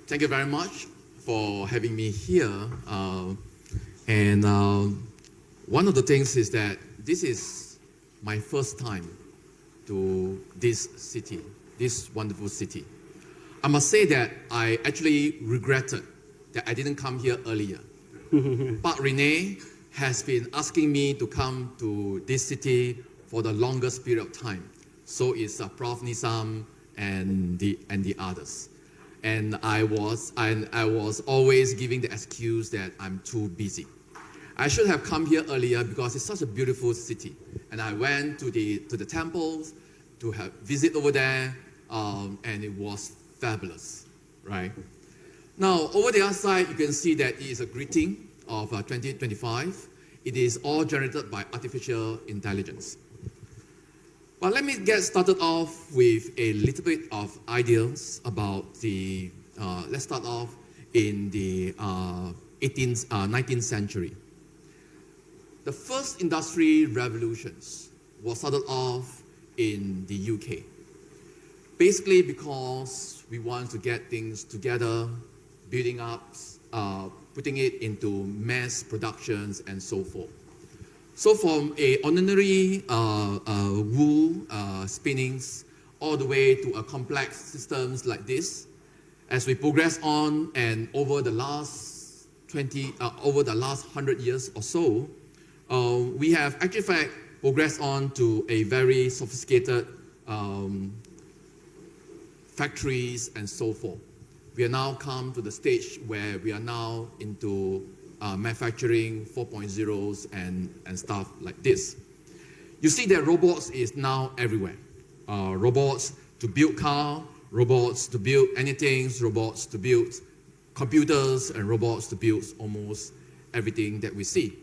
Thank you very much for having me here. One of the things is that this is my first time to this city, this wonderful city. I must say that I actually regretted that I didn't come here earlier. But Renee has been asking me to come to this city for the longest period of time. So is Prof. Nisam and the others. And I was always giving the excuse that I'm too busy. I should have come here earlier because it's such a beautiful city. And I went to the temples to have visit over there, and it was fabulous, right? Now, over the other side, you can see that it is a greeting of 2025. It is all generated by artificial intelligence. But let me get started off with a little bit of ideas about the, let's start off in the 19th century. The first industry revolutions was started off in the UK. Basically because we want to get things together, building up, putting it into mass productions and so forth. So from a ordinary wool spinnings all the way to a complex systems like this, as we progress on and over the last 100 years or so, we have actually in fact progressed on to a very sophisticated factories and so forth. We are now come to the stage where we are now into manufacturing 4.0s and stuff like this. You see that robots is now everywhere. Robots to build car, robots to build anything, robots to build computers, and robots to build almost everything that we see,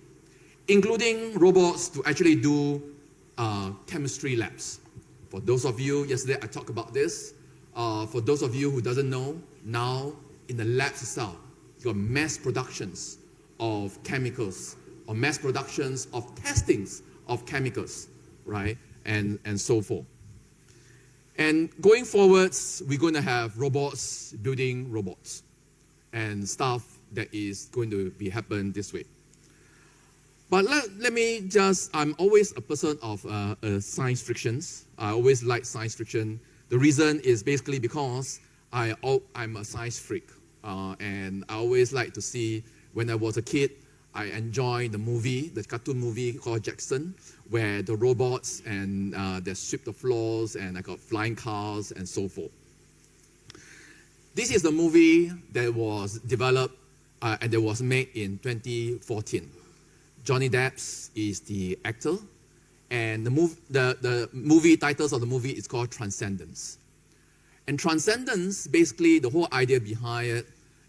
including robots to actually do chemistry labs. For those of you, yesterday I talked about this. For those of you who doesn't know, now in the labs itself, you got mass productions of chemicals, or mass productions of testings of chemicals, right? And so forth. And going forwards, we're going to have robots building robots and stuff that is going to be happen this way. But let me just, I'm always a person of science fictions. I always like science fiction. The reason is basically because I'm a science freak. And I always like to see, when I was a kid, I enjoyed the cartoon movie called Jackson, where the robots and they sweep the floors and I got flying cars and so forth. This is the movie that was developed and that was made in 2014. Johnny Depp is the actor, and the movie titles of the movie is called Transcendence. And Transcendence, basically the whole idea behind it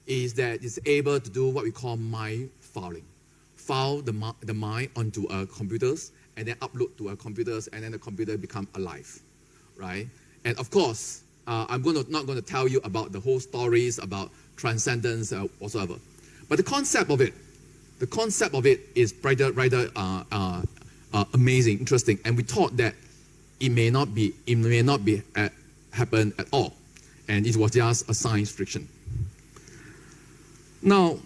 is that it's able to do what we call mind fouling. Foul the mind onto computers and then upload to computers, and then the computer become alive, right? And of course, I'm not going to tell you about the whole stories about transcendence whatsoever. But the concept of it is rather amazing, interesting, and we thought that it may not be happen at all, and it was just a science fiction. Now,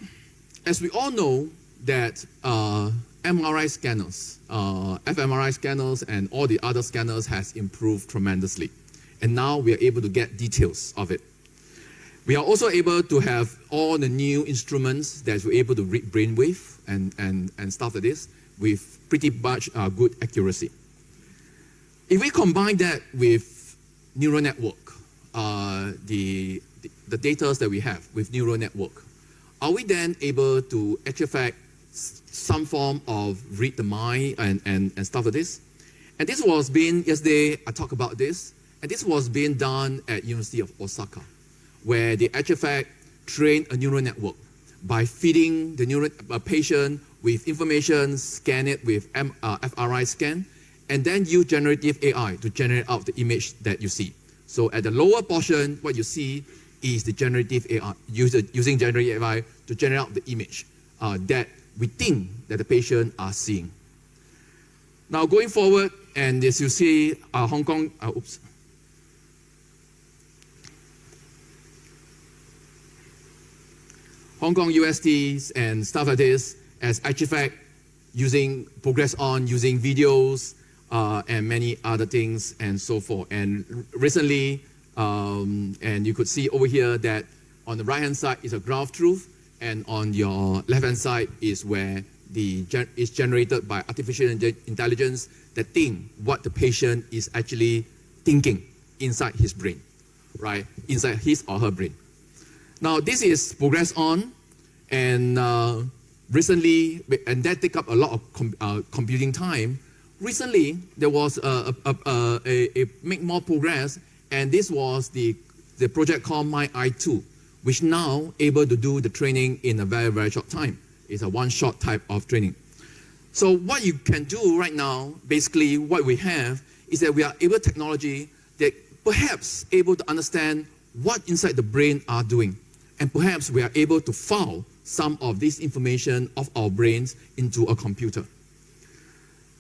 as we all know that MRI scanners, fMRI scanners and all the other scanners has improved tremendously. And now we are able to get details of it. We are also able to have all the new instruments that we're able to read brainwave and stuff like this with pretty much good accuracy. If we combine that with neural network, the data that we have with neural network, are we then able to actually some form of read the mind and stuff like this? And this was being, yesterday I talked about this, and this was being done at University of Osaka, where they actually trained a neural network by feeding the patient with information, scan it with FRI scan, and then use generative AI to generate out the image that you see. So at the lower portion, what you see is the generative AI, using generative AI to generate out the image that we think that the patient are seeing. Now going forward, and as you see, Hong Kong, Hong Kong USTs and stuff like this as artifact progress on using videos and many other things and so forth. And recently, and you could see over here that on the right-hand side is a graph truth, and on your left-hand side is where is generated by artificial intelligence that think what the patient is actually thinking inside his brain, right? Inside his or her brain. Now, this is progress on, and recently, and that take up a lot of computing time. Recently, there was make more progress, and this was the project called MyEye2, which now able to do the training in a very, very short time. It's a one-shot type of training. So what you can do right now, basically what we have is that we are able technology that perhaps able to understand what inside the brain are doing. And perhaps we are able to file some of this information of our brains into a computer.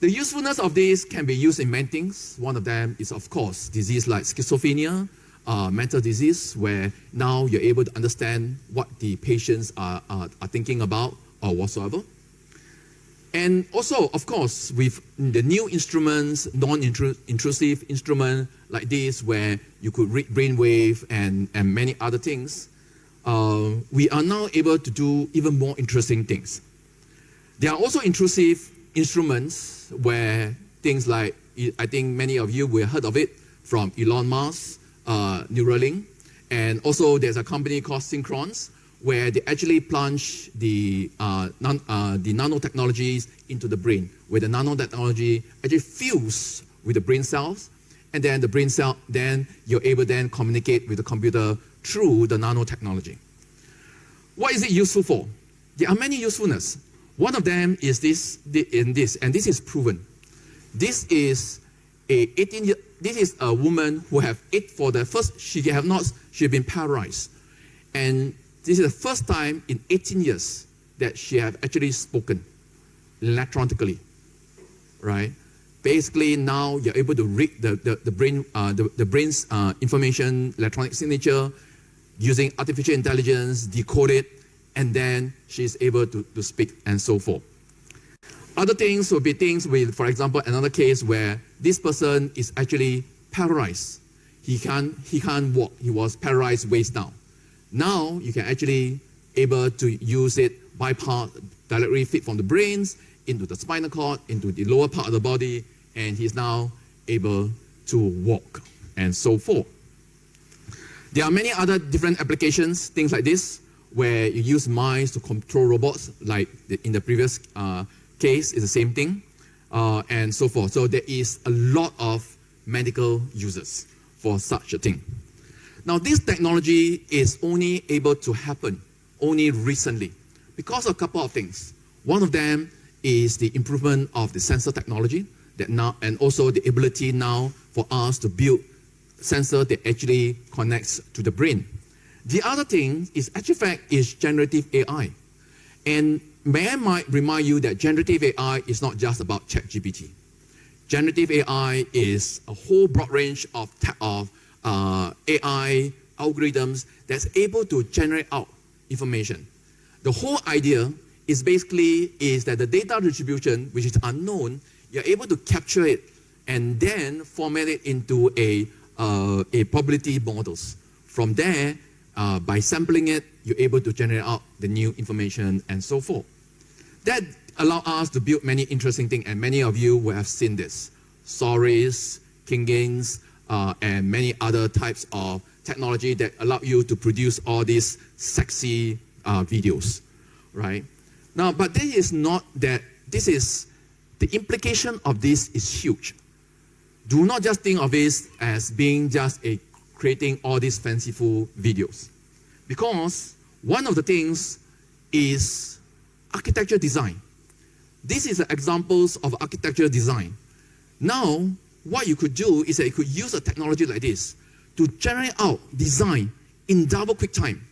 The usefulness of this can be used in many things. One of them is, of course, disease like schizophrenia, mental disease, where now you're able to understand what the patients are thinking about or whatsoever. And also, of course, with the new instruments, non-intrusive instrument like this, where you could read brainwave and many other things, we are now able to do even more interesting things. There are also intrusive instruments where things like, I think many of you will have heard of it from Elon Musk, Neuralink, and also there's a company called Synchrons, where they actually plunge the nanotechnologies into the brain, where the nanotechnology actually fuse with the brain cells, and then the brain cell, then you're able to then communicate with the computer through the nanotechnology. What is it useful for? There are many usefulness. One of them is this, and this is proven. This is this is a woman who have she had been paralyzed. And this is the first time in 18 years that she have actually spoken electronically, right? Basically now you're able to read the brain's information, electronic signature, using artificial intelligence, decode it, and then she's able to speak and so forth. Other things would be things with, for example, another case where this person is actually paralyzed. He can't walk. He was paralyzed waist down. Now you can actually able to use it, bypass, directly feed from the brains into the spinal cord, into the lower part of the body, and he's now able to walk and so forth. There are many other different applications, things like this, where you use mice to control robots, like in the previous case, is the same thing, and so forth. So there is a lot of medical uses for such a thing. Now, this technology is only able to happen only recently because of a couple of things. One of them is the improvement of the sensor technology that now, and also the ability now for us to build sensor that actually connects to the brain. The other thing is generative AI. And may I might remind you that generative AI is not just about ChatGPT. Generative AI is a whole broad range of AI algorithms that's able to generate out information. The whole idea is basically that the data distribution, which is unknown, you're able to capture it and then format it into a probability models. From there, by sampling it, you're able to generate out the new information and so forth. That allows us to build many interesting things, and many of you will have seen this. Stories, King Games, and many other types of technology that allow you to produce all these sexy videos, right? Now, but this is not that, the implication of this is huge. Do not just think of this as being just creating all these fanciful videos. Because one of the things is architecture design. This is examples of architecture design. Now, what you could do is that you could use a technology like this to generate out design in double quick time.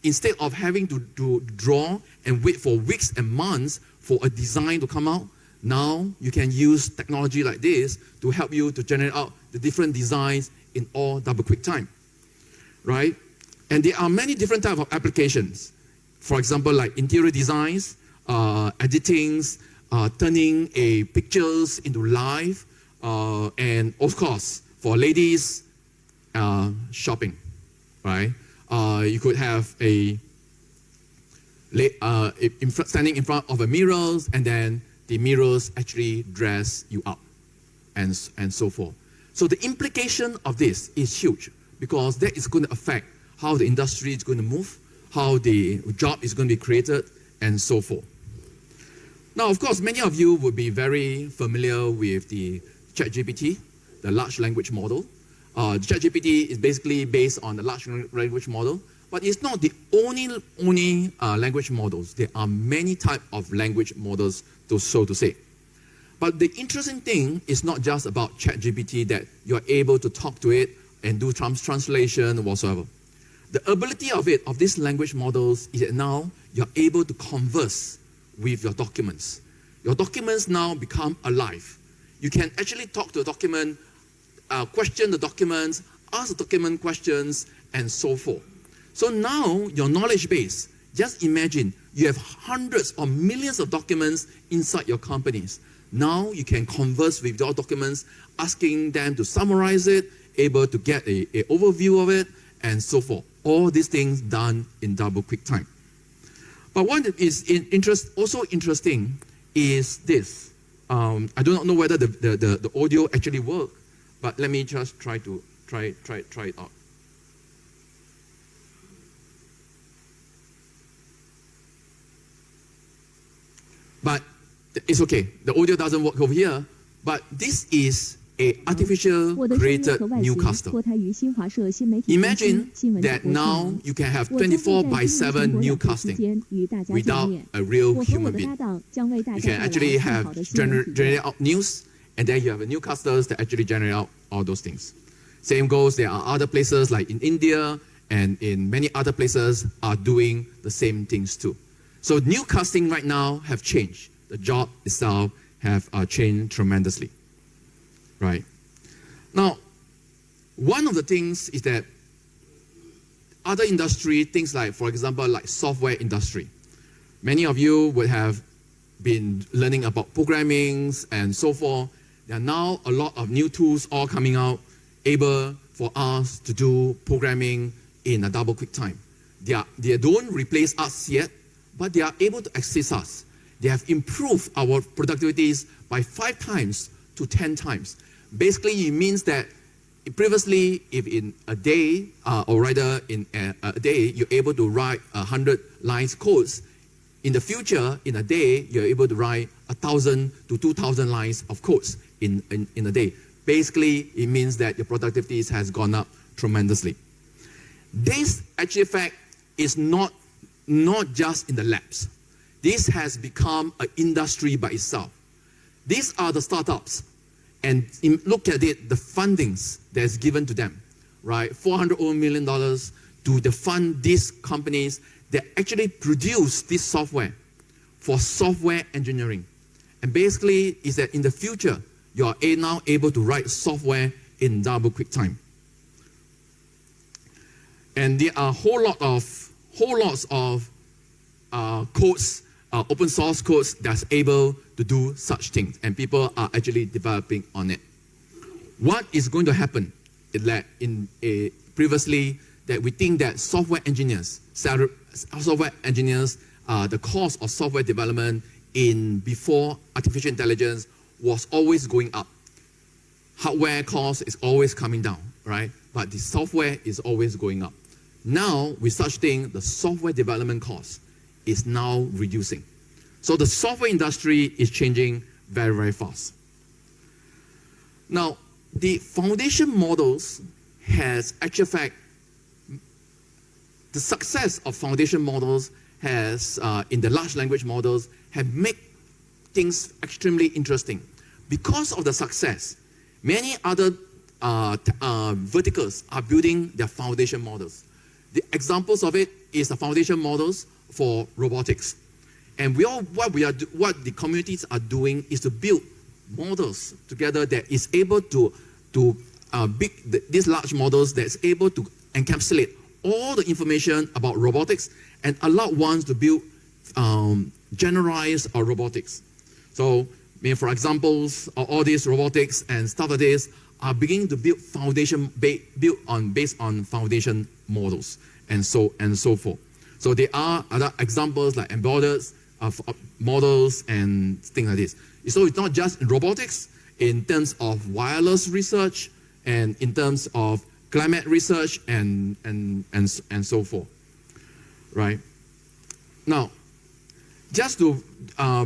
Instead of having to draw and wait for weeks and months for a design to come out, now you can use technology like this to help you to generate out the different designs in all double quick time, right? And there are many different types of applications. For example, like interior designs, editings, turning pictures into live, and of course, for ladies, shopping, right? You could have standing in front of a mirrors, and then the mirrors actually dress you up, and so forth. So the implication of this is huge, because that is going to affect how the industry is going to move, how the job is going to be created, and so forth. Now, of course, many of you would be very familiar with the ChatGPT, the large language model. The ChatGPT is basically based on the large language model, but it's not the only language models. There are many types of language models, so to say. But the interesting thing is not just about ChatGPT, that you're able to talk to it and do translation or whatsoever. The ability of these language models, is that now you're able to converse with your documents. Your documents now become alive. You can actually talk to a document, question the documents, ask the document questions, and so forth. So now your knowledge base, just imagine you have hundreds or millions of documents inside your companies. Now you can converse with your documents, asking them to summarize it, able to get an overview of it, and so forth. All these things done in double quick time. But what is also interesting is this. I do not know whether the audio actually works, but let me just try it out. But it's okay. The audio doesn't work over here, but this is an artificial created newscaster. Imagine that now you can have 24/7 newscasting without a real human being. You can actually have generate out news, and then you have a newscasters that actually generate out all those things. Same goes, there are other places like in India and in many other places are doing the same things too. So newscasting right now have changed. The job itself have changed tremendously. Right. Now, one of the things is that other industry, things like, for example, like software industry. Many of you would have been learning about programming and so forth. There are now a lot of new tools all coming out, able for us to do programming in a double quick time. They don't replace us yet, but they are able to assist us. They have improved our productivities by 5 times to 10 times. Basically, it means that previously, if in a day, or rather in a day, you're able to write 100 lines codes, in the future, in a day, you're able to write 1,000 to 2,000 lines of codes in a day. Basically, it means that your productivity has gone up tremendously. This actually fact is not just in the labs. This has become an industry by itself. These are the startups. And look at it, the fundings that's given to them, right? $400 million to fund these companies that actually produce this software for software engineering. And basically, is that in the future, you are now able to write software in double quick time. And there are whole lots of codes, open source codes that's able to do such things, and people are actually developing on it. What is going to happen is that previously that we think that software engineers, the cost of software development before artificial intelligence was always going up. Hardware cost is always coming down, right? But the software is always going up. Now, with such thing, the software development cost is now reducing. So the software industry is changing very, very fast. Now, the foundation models has actual fact, the success of foundation models has, in the large language models, have made things extremely interesting. Because of the success, many other verticals are building their foundation models. The examples of it is the foundation models for robotics. And what the communities are doing is to build models together that is able to these large models that's able to encapsulate all the information about robotics and allow one to build generalized robotics. So, for examples, all these robotics and stuff like this are beginning to build based on foundation models and so forth. So there are other examples like embodied models and things like this. So it's not just in robotics, in terms of wireless research and in terms of climate research and so forth, right? Now, just to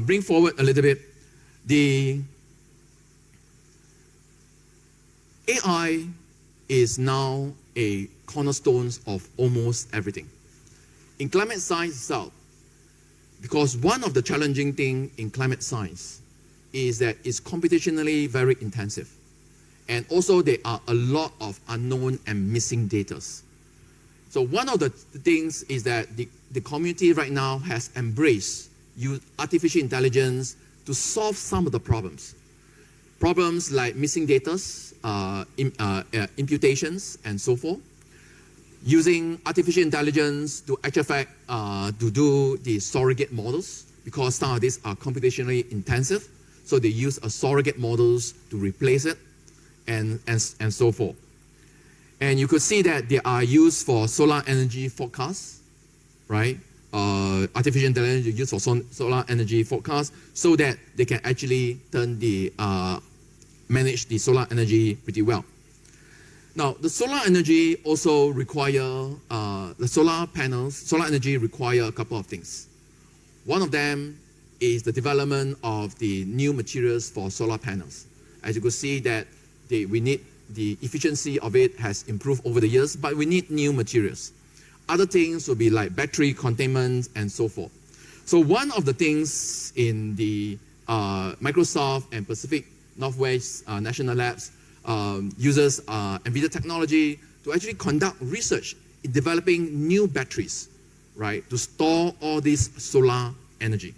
bring forward a little bit, the AI is now a cornerstone of almost everything. In climate science itself, because one of the challenging things in climate science is that it's computationally very intensive. And also there are a lot of unknown and missing data. So one of the things is that the community right now has embraced artificial intelligence to solve some of the problems. Problems like missing data, imputations, and so forth. Using artificial intelligence to to do the surrogate models, because some of these are computationally intensive. So they use surrogate models to replace it, and so forth. And you could see that they are used for solar energy forecasts, right? Artificial intelligence is used for solar energy forecasts so that they can actually manage the solar energy pretty well. Now, the solar energy also require, the solar energy require a couple of things. One of them is the development of the new materials for solar panels. As you could see that we need the efficiency of it has improved over the years, but we need new materials. Other things will be like battery containment and so forth. So one of the things in the Microsoft and Pacific Northwest National Labs uses NVIDIA technology to actually conduct research in developing new batteries, right, to store all this solar energy.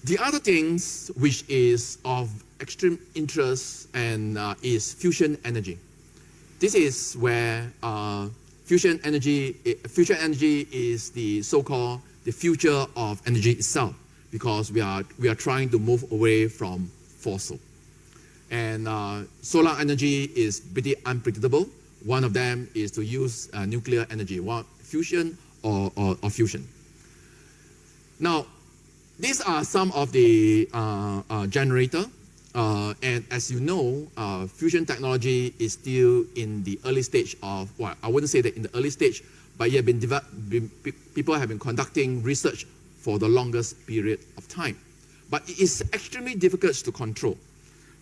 The other things which is of extreme interest and is fusion energy. This is where fusion energy is the so-called the future of energy itself, because we are trying to move away from fossil. And solar energy is pretty unpredictable. One of them is to use nuclear energy, fusion or fusion. Now, these are some of the generator. And as you know, fusion technology is still in the early stage of, well, I wouldn't say that in the early stage, but people have been conducting research for the longest period of time. But it is extremely difficult to control,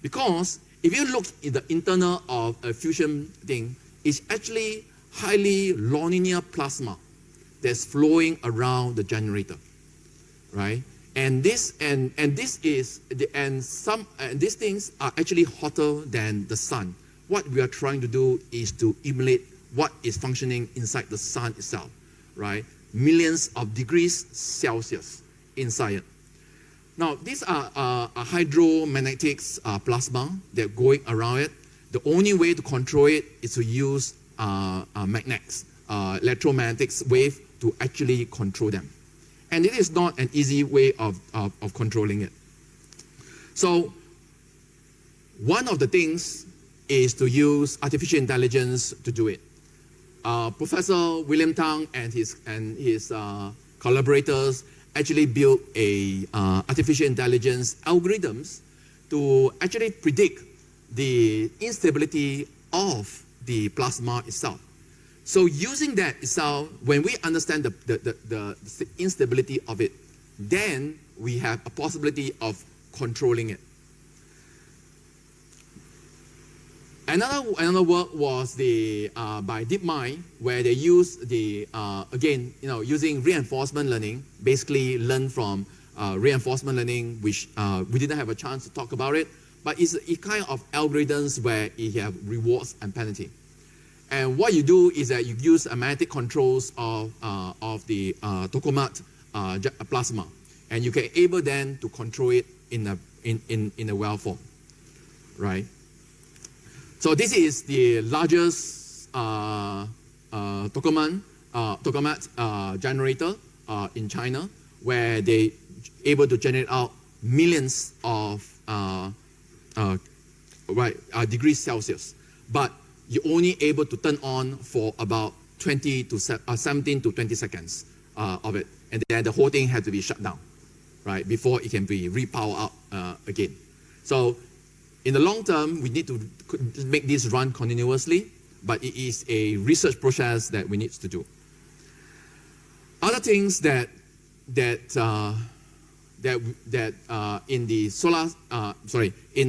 because if you look at the internal of a fusion thing, it's actually highly nonlinear plasma that's flowing around the generator, right? And these things are actually hotter than the sun. What we are trying to do is to emulate what is functioning inside the sun itself, right? Millions of degrees Celsius inside it. Now, these are hydromagnetic plasma that are going around it. The only way to control it is to use magnets, electromagnetic wave to actually control them. And it is not an easy way of controlling it. So one of the things is to use artificial intelligence to do it. Professor William Tang and his collaborators actually built artificial intelligence algorithms to actually predict the instability of the plasma itself. So using that itself, when we understand the instability of it, then we have a possibility of controlling it. Another work was by DeepMind, where they used using reinforcement learning, basically learn from reinforcement learning, which we didn't have a chance to talk about it, but it's a kind of algorithms where you have rewards and penalty. And what you do is that you use magnetic controls of the tokamak plasma, and you can able then to control it in a well form, right? So this is the largest tokamak generator in China, where they able to generate out millions of degrees Celsius, but you're only able to turn on for about 17 to 20 seconds of it, and then the whole thing had to be shut down, right, before it can be repowered up again. So in the long term, we need to make this run continuously, but it is a research process that we need to do. Other things that in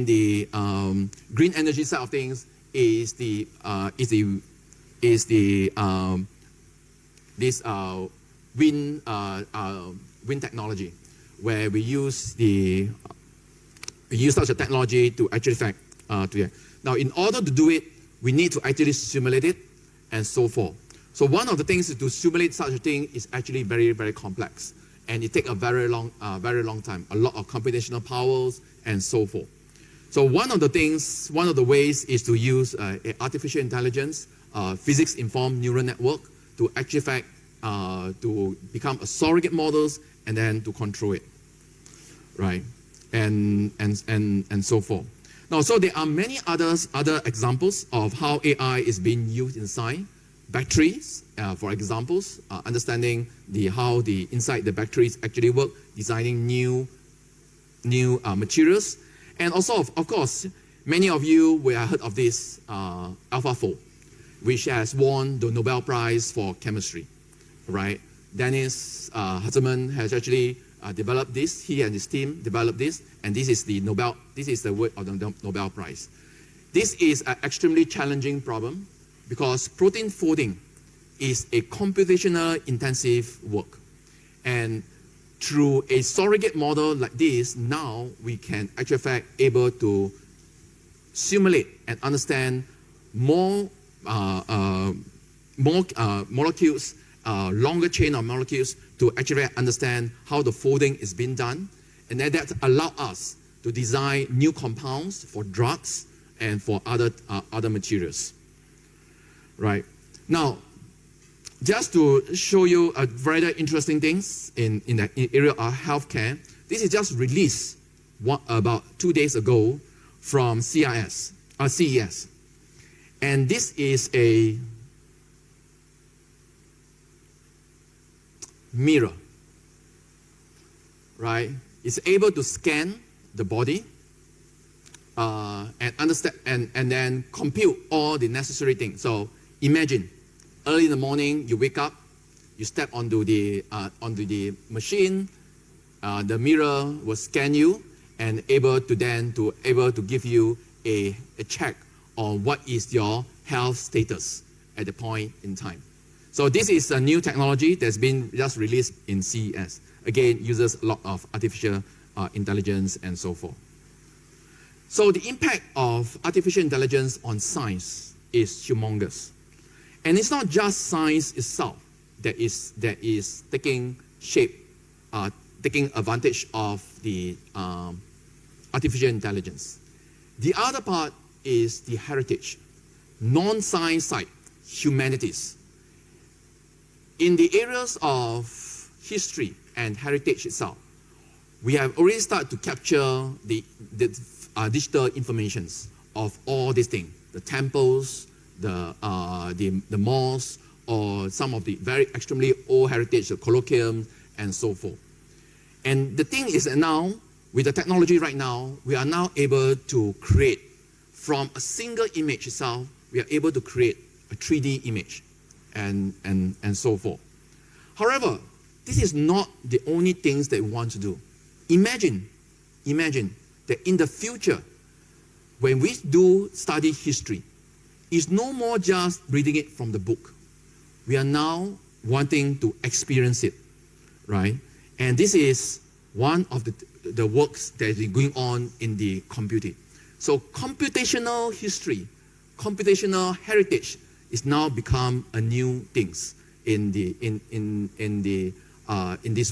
the green energy side of things is wind technology, where we use such a technology to actually affect Now, in order to do it, we need to actually simulate it and so forth. So one of the things to simulate such a thing is actually very, very complex, and it takes a very long time, a lot of computational powers and so forth. So one of the ways is to use artificial intelligence, physics-informed neural network to actually to become a surrogate models and then to control it, right? And so forth. Now, so there are many other examples of how AI is being used in science. Batteries, for examples, understanding how inside the batteries actually work, designing new materials, and also of course many of you will have heard of this AlphaFold, which has won the Nobel Prize for chemistry, right? Dennis Hartmann has actually developed this. He and his team developed this, and this is the word of the Nobel Prize. This is an extremely challenging problem because protein folding is a computational intensive work, and through a surrogate model like this, now we can actually able to simulate and understand more molecules, longer chain of molecules, to actually understand how the folding is being done, and that allow us to design new compounds for drugs and for other materials. Right now, just to show you a very interesting things in the area of healthcare, this is just released about 2 days ago from CES, and this is a mirror, right? It's able to scan the body and understand and then compute all the necessary things. So imagine early in the morning, you wake up, you step onto the machine, the mirror will scan you and able to give you a check on what is your health status at the point in time. So this is a new technology that's been just released in CES. Again, uses a lot of artificial intelligence and so forth. So the impact of artificial intelligence on science is humongous. And it's not just science itself that is taking shape, taking advantage of the artificial intelligence. The other part is the heritage, non-science side, humanities. In the areas of history and heritage itself, we have already started to capture the digital informations of all these things, the temples, the malls, or some of the very extremely old heritage, the colloquium, and so forth. And the thing is that now, with the technology right now, we are now able to create, from a single image itself, we are able to create a 3D image, and so forth. However, this is not the only things that we want to do. Imagine that in the future, when we do study history, it's no more just reading it from the book. We are now wanting to experience it, right? And this is one of the works that is going on in the computing. So computational history, computational heritage is now become a new things in this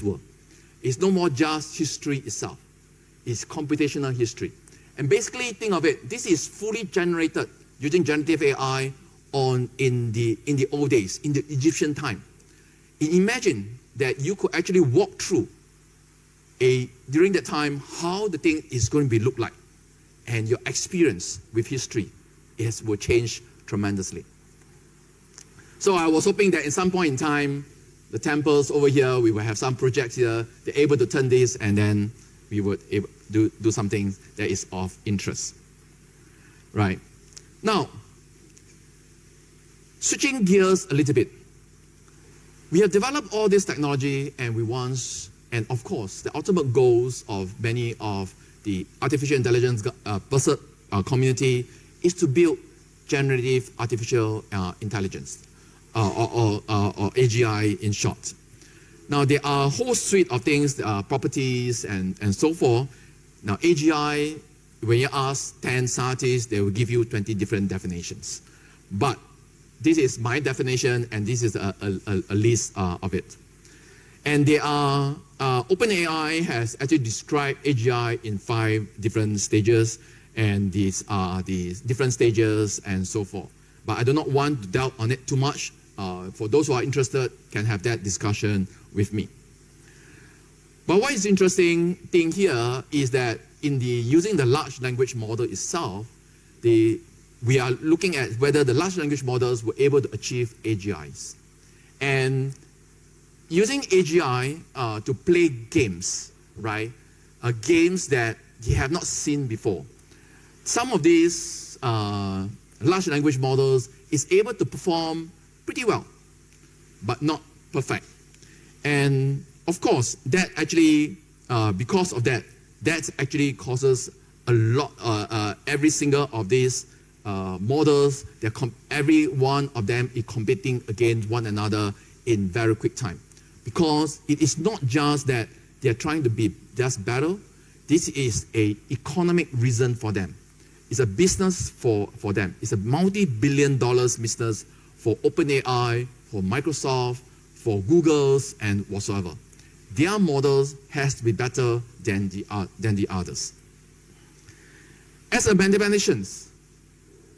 world. It's no more just history itself. It's computational history. And basically think of it, this is fully generated using generative AI in the old days, in the Egyptian time. Imagine that you could actually walk through during that time how the thing is going to be look like, and your experience with history will change tremendously. So I was hoping that in some point in time, the temples over here, we will have some projects here, they're able to turn this, and then we would do something that is of interest. Right. Now, switching gears a little bit. We have developed all this technology, and and of course, the ultimate goals of many of the artificial intelligence community is to build generative artificial intelligence, or AGI in short. Now, there are a whole suite of things, properties and so forth. Now, AGI, when you ask 10 scientists, they will give you 20 different definitions. But this is my definition, and this is a list of it. And there are, OpenAI has actually described AGI in 5 different stages, and these are the different stages and so forth. But I do not want to delve on it too much. For those who are interested, can have that discussion with me. But what is interesting thing here is that using the large language model itself, we are looking at whether the large language models were able to achieve AGIs. And using AGI to play games, right? Games that you have not seen before. Some of these large language models is able to perform pretty well, but not perfect. And of course, that actually, because of that, that actually causes a lot, every single of these models, every one of them is competing against one another in very quick time. Because it is not just that they're trying to be just better, this is an economic reason for them. It's a business for them. It's a multi-billion-dollar business for OpenAI, for Microsoft, for Google's, and whatsoever. Their models has to be better than the others. As a mathematician,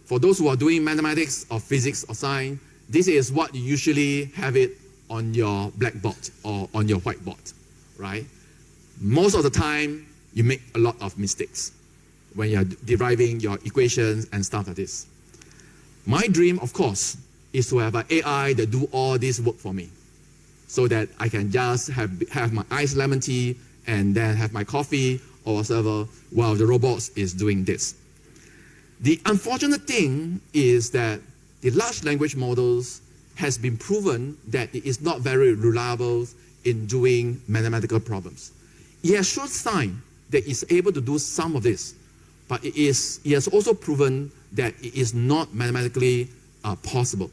for those who are doing mathematics or physics or science, this is what you usually have it on your blackboard or on your whiteboard, right? Most of the time, you make a lot of mistakes when you're deriving your equations and stuff like this. My dream, of course, is to have an AI that do all this work for me, so that I can just have my iced lemon tea and then have my coffee or whatever while the robots is doing this. The unfortunate thing is that the large language models has been proven that it is not very reliable in doing mathematical problems. It has shown signs that it's able to do some of this, but it has also proven that it is not mathematically possible.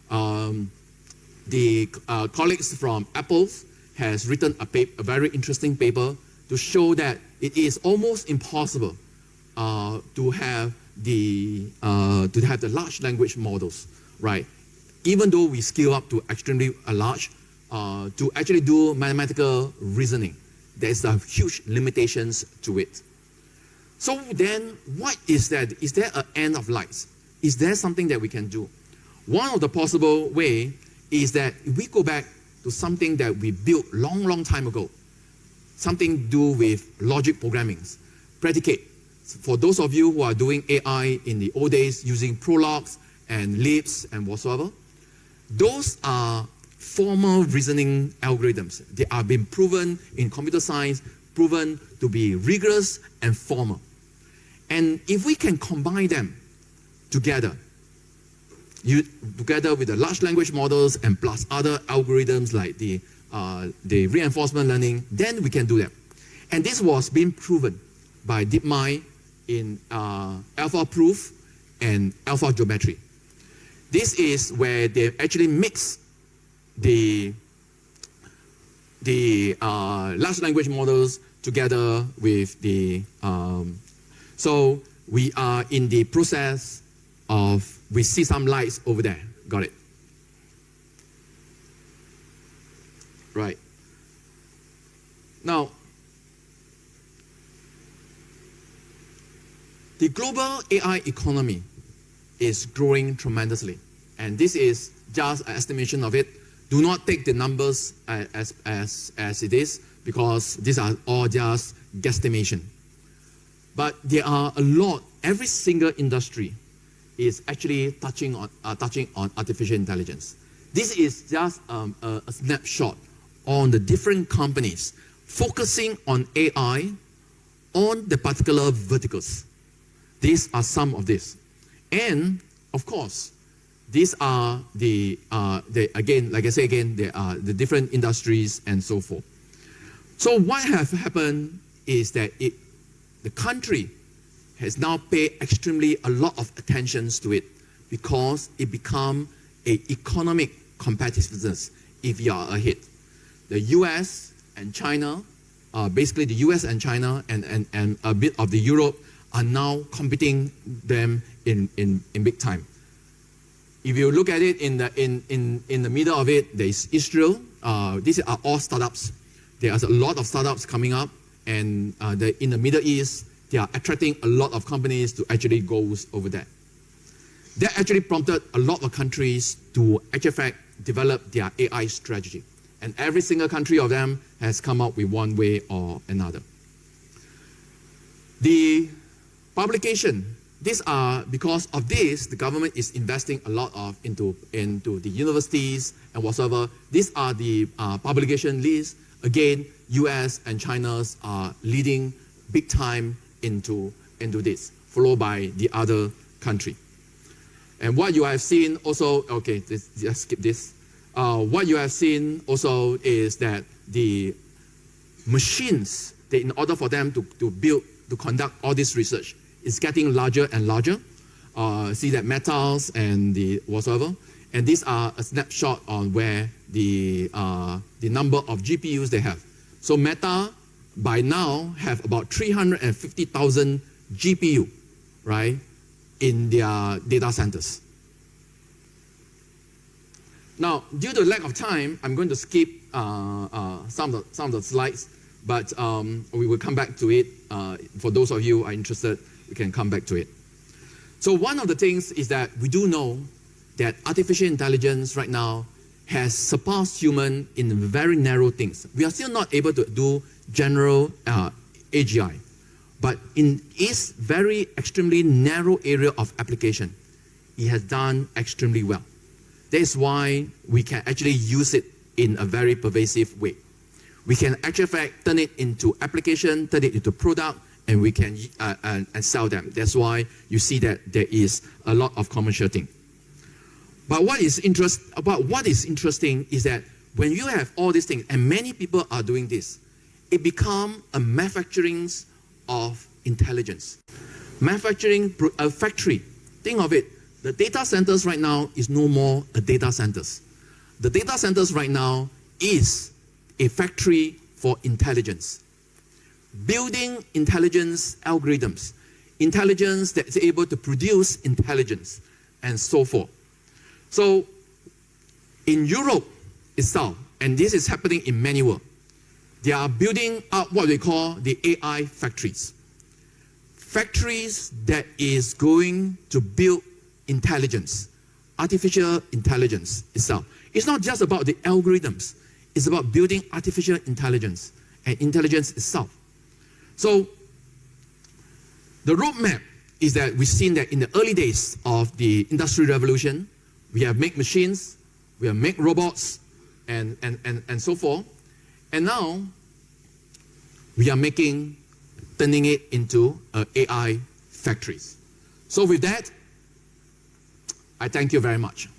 The colleagues from Apple has written a very interesting paper to show that it is almost impossible to have the large language models, right? Even though we scale up to extremely large, to actually do mathematical reasoning, there's a huge limitations to it. So then, what is that? Is there an end of life? Is there something that we can do? One of the possible way is that if we go back to something that we built long time ago, something to do with logic programming, predicate. For those of you who are doing AI in the old days using Prologs and Libs and whatsoever, those are formal reasoning algorithms. They are being proven in computer science, proven to be rigorous and formal. And if we can combine them together, together with the large language models and plus other algorithms like the reinforcement learning, then we can do that. And this was being proven by DeepMind in alpha proof and alpha geometry. This is where they actually mix the large language models together with the so we are in the process of, we see some lights over there. Got it. Right. Now, the global AI economy is growing tremendously. And this is just an estimation of it. Do not take the numbers as it is, because these are all just guesstimation. But there are a lot, every single industry is actually touching on artificial intelligence. This is just a snapshot on the different companies focusing on AI on the particular verticals. These are some of this. And of course, these are again, like I say again, they are the different industries and so forth. So what has happened is that the country has now paid extremely a lot of attention to it, because it become an economic competitiveness if you are ahead. The US and China, basically the US and China and a bit of the Europe are now competing them in big time. If you look at it in the middle of it, there is Israel. These are all startups. There's a lot of startups coming up, and in the Middle East, they are attracting a lot of companies to actually go over there. That actually prompted a lot of countries to actually develop their AI strategy. And every single country of them has come up with one way or another. The publication, these are, because of this, the government is investing a lot into the universities and whatsoever. These are the publication lists. Again, US and China's are leading big time into this, followed by the other country. And what you have seen also, okay, just skip this. What you have seen also is that the machines, in order for them to conduct all this research, is getting larger and larger. See that metals and the whatsoever. And these are a snapshot on where the number of GPUs they have. So Meta by now have about 350,000 GPU, right, in their data centers. Now, due to lack of time, I'm going to skip some of the slides, but we will come back to it. For those of you who are interested, we can come back to it. So one of the things is that we do know that artificial intelligence right now has surpassed human in very narrow things. We are still not able to do general AGI, but in its very extremely narrow area of application, it has done extremely well. That's why we can actually use it in a very pervasive way. We can actually turn it into application, turn it into product, and we can and sell them. That's why you see that there is a lot of commercial thing. But what is interesting is that when you have all these things, and many people are doing this, it becomes a manufacturing of intelligence. Manufacturing a factory. Think of it. The data centers right now is no more a data centers. The data centers right now is a factory for intelligence. Building intelligence algorithms, intelligence that is able to produce intelligence, and so forth. So in Europe itself, and this is happening in many world, they are building up what we call the AI factories. Factories that is going to build intelligence, artificial intelligence itself. It's not just about the algorithms, it's about building artificial intelligence and intelligence itself. So the roadmap is that we've seen that in the early days of the Industrial Revolution, we have made machines, we have made robots, and so forth. And now we are turning it into AI factories. So with that, I thank you very much.